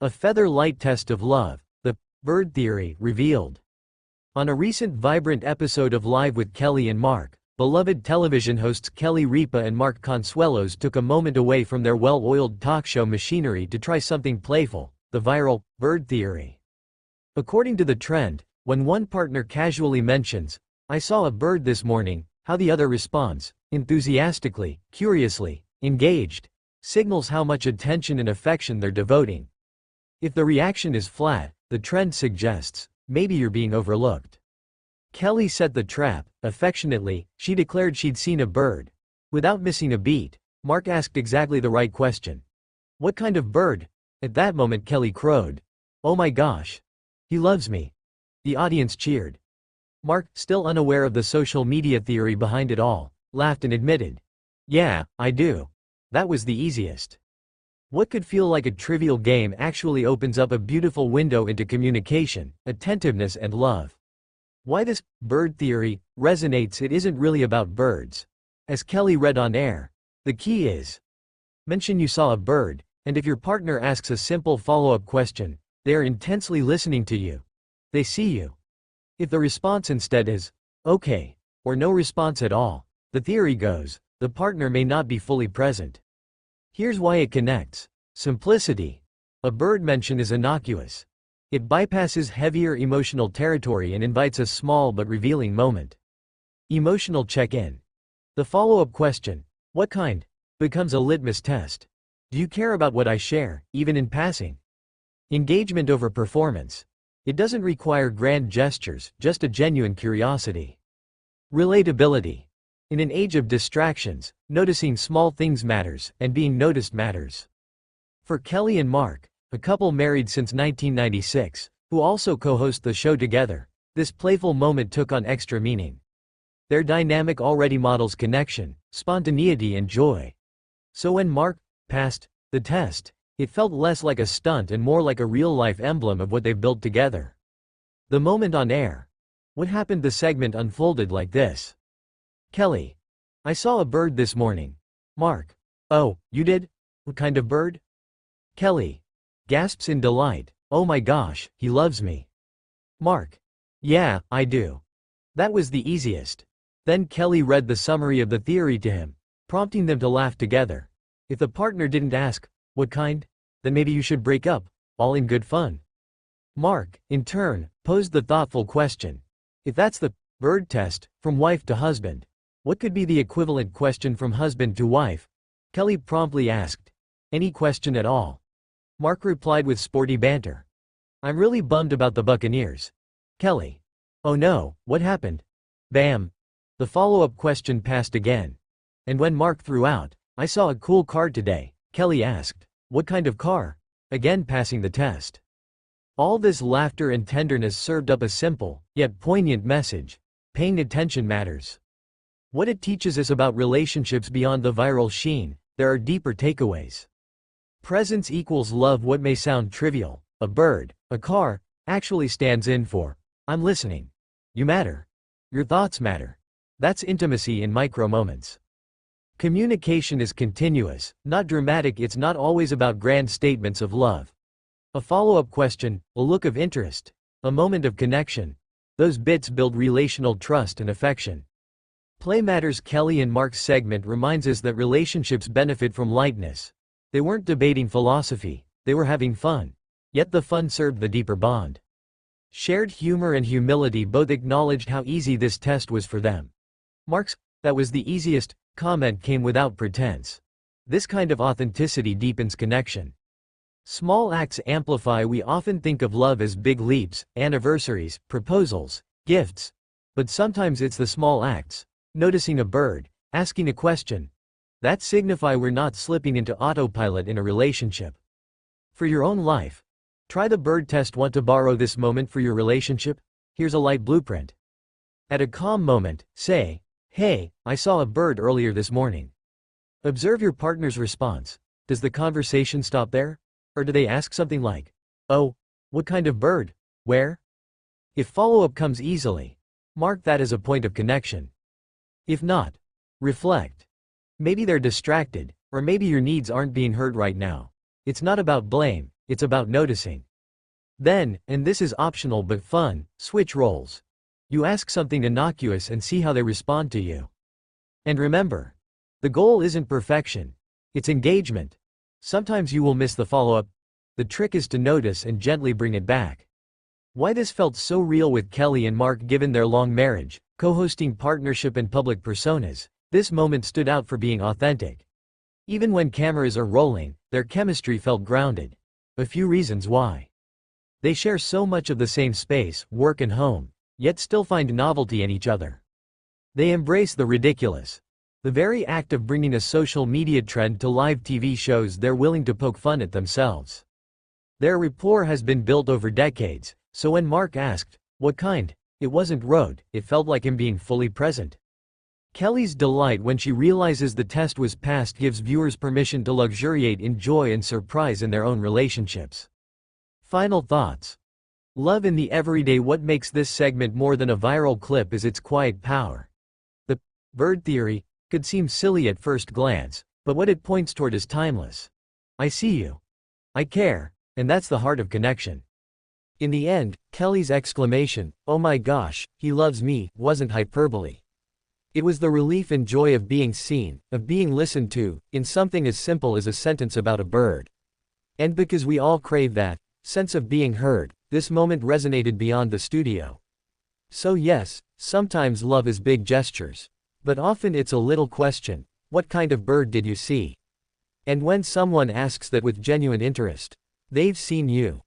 A feather light test of love, the bird theory revealed. On a recent vibrant episode of Live with Kelly and Mark, beloved television hosts Kelly Ripa and Mark Consuelos took a moment away from their well-oiled talk show machinery to try something playful, the viral bird theory. According to the trend, when one partner casually mentions, "I saw a bird this morning," how the other responds, enthusiastically, curiously, engaged, signals how much attention and affection they're devoting. If the reaction is flat, the trend suggests, maybe you're being overlooked. Kelly set the trap. Affectionately, she declared she'd seen a bird. Without missing a beat, Mark asked exactly the right question. "What kind of bird?" At that moment Kelly crowed, "Oh my gosh. He loves me." The audience cheered. Mark, still unaware of the social media theory behind it all, laughed and admitted, "Yeah, I do. That was the easiest." What could feel like a trivial game actually opens up a beautiful window into communication, attentiveness and love. Why this bird theory resonates? It isn't really about birds. As Kelly read on air, the key is, mention you saw a bird, and if your partner asks a simple follow-up question, they are intensely listening to you. They see you. If the response instead is, "Okay," or no response at all, the theory goes, the partner may not be fully present. Here's why it connects. Simplicity. A bird mention is innocuous. It bypasses heavier emotional territory and invites a small but revealing moment. Emotional check-in. The follow-up question, "What kind?" becomes a litmus test. Do you care about what I share, even in passing? Engagement over performance. It doesn't require grand gestures, just a genuine curiosity. Relatability. In an age of distractions, noticing small things matters, and being noticed matters. For Kelly and Mark, a couple married since 1996, who also co-host the show together, this playful moment took on extra meaning. Their dynamic already models connection, spontaneity and joy. So when Mark passed the test, it felt less like a stunt and more like a real-life emblem of what they've built together. The moment on air. What happened? The segment unfolded like this. Kelly: "I saw a bird this morning." Mark: "Oh, you did? What kind of bird?" Kelly gasps in delight, "Oh my gosh, he loves me." Mark: "Yeah, I do. That was the easiest." Then Kelly read the summary of the theory to him, prompting them to laugh together. If the partner didn't ask, "What kind?" then maybe you should break up, all in good fun. Mark, in turn, posed the thoughtful question. If that's the bird test, from wife to husband, what could be the equivalent question from husband to wife? Kelly promptly asked, "Any question at all." Mark replied with sporty banter, "I'm really bummed about the Buccaneers." Kelly: "Oh no, what happened?" Bam! The follow-up question passed again. And when Mark threw out, "I saw a cool car today," Kelly asked, "What kind of car?" Again passing the test. All this laughter and tenderness served up a simple, yet poignant message. Paying attention matters. What it teaches us about relationships beyond the viral sheen, there are deeper takeaways. Presence equals love. What may sound trivial, a bird, a car, actually stands in for, "I'm listening. You matter. Your thoughts matter." That's intimacy in micro moments. Communication is continuous, not dramatic. It's not always about grand statements of love. A follow-up question, a look of interest, a moment of connection. Those bits build relational trust and affection. Play matters. Kelly and Mark's segment reminds us that relationships benefit from lightness. They weren't debating philosophy, they were having fun. Yet the fun served the deeper bond. Shared humor and humility both acknowledged how easy this test was for them. Mark's, "That was the easiest," comment came without pretense. This kind of authenticity deepens connection. Small acts amplify. We often think of love as big leaps, anniversaries, proposals, gifts. But sometimes it's the small acts, noticing a bird, asking a question, that signify we're not slipping into autopilot in a relationship. For your own life, try the bird test. Want to borrow this moment for your relationship? Here's a light blueprint. At a calm moment, say, "Hey, I saw a bird earlier this morning." Observe your partner's response. Does the conversation stop there? Or do they ask something like, "Oh, what kind of bird? Where?" If follow-up comes easily, mark that as a point of connection. If not, reflect. Maybe they're distracted, or maybe your needs aren't being heard right now. It's not about blame, it's about noticing. Then, and this is optional but fun, switch roles. You ask something innocuous and see how they respond to you. And remember, the goal isn't perfection, it's engagement. Sometimes you will miss the follow-up. The trick is to notice and gently bring it back. Why this felt so real with Kelly and Mark given their long marriage, co-hosting partnership and public personas, this moment stood out for being authentic. Even when cameras are rolling, their chemistry felt grounded. A few reasons why. They share so much of the same space, work and home, yet still find novelty in each other. They embrace the ridiculous. The very act of bringing a social media trend to live TV shows they're willing to poke fun at themselves. Their rapport has been built over decades, so when Mark asked, "What kind?" it wasn't rude, it felt like him being fully present. Kelly's delight when she realizes the test was passed gives viewers permission to luxuriate in joy and surprise in their own relationships. Final thoughts. Love in the everyday. What makes this segment more than a viral clip is its quiet power. The bird theory could seem silly at first glance, but what it points toward is timeless. I see you. I care, and that's the heart of connection. In the end, Kelly's exclamation, "Oh my gosh, he loves me," wasn't hyperbole. It was the relief and joy of being seen, of being listened to, in something as simple as a sentence about a bird. And because we all crave that sense of being heard, this moment resonated beyond the studio. So yes, sometimes love is big gestures. But often it's a little question, what kind of bird did you see? And when someone asks that with genuine interest, they've seen you.